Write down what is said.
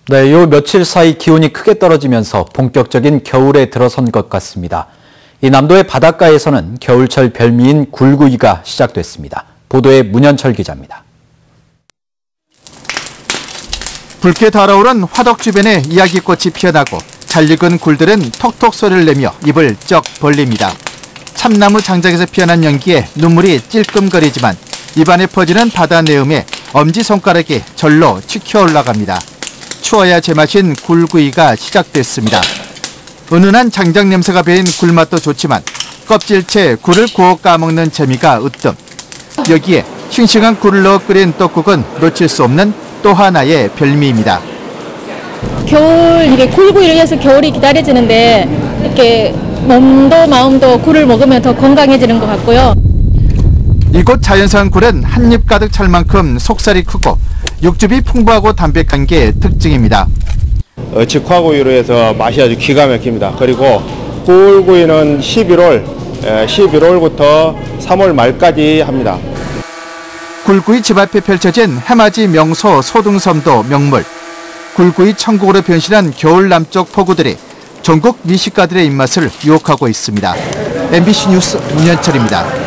네, 요 며칠 사이 기온이 크게 떨어지면서 본격적인 겨울에 들어선 것 같습니다. 이 남도의 바닷가에서는 겨울철 별미인 굴구이가 시작됐습니다. 보도에 문현철 기자입니다. 붉게 달아오른 화덕 주변에 이야기꽃이 피어나고 잘 익은 굴들은 톡톡 소리를 내며 입을 쩍 벌립니다. 참나무 장작에서 피어난 연기에 눈물이 찔끔거리지만 입안에 퍼지는 바다 내음에 엄지손가락이 절로 치켜 올라갑니다. 추워야 제맛인 굴구이가 시작됐습니다. 은은한 장작 냄새가 배인 굴맛도 좋지만 껍질째 굴을 구워 까먹는 재미가 으뜸. 여기에 싱싱한 굴을 넣어 끓인 떡국은 놓칠 수 없는 또 하나의 별미입니다. 겨울 이게 굴구이를 위해서 겨울이 기다려지는데 이렇게 몸도 마음도 굴을 먹으면 더 건강해지는 것 같고요. 이곳 자연산 굴은 한입 가득 찰 만큼 속살이 크고 육즙이 풍부하고 담백한 게 특징입니다. 직화구이로 해서 맛이 아주 기가 막힙니다. 그리고 굴구이는 11월부터 3월 말까지 합니다. 굴구이 집 앞에 펼쳐진 해맞이 명소 소등섬도 명물. 굴구이 천국으로 변신한 겨울 남쪽 포구들이 전국 미식가들의 입맛을 유혹하고 있습니다. MBC 뉴스 문현철입니다.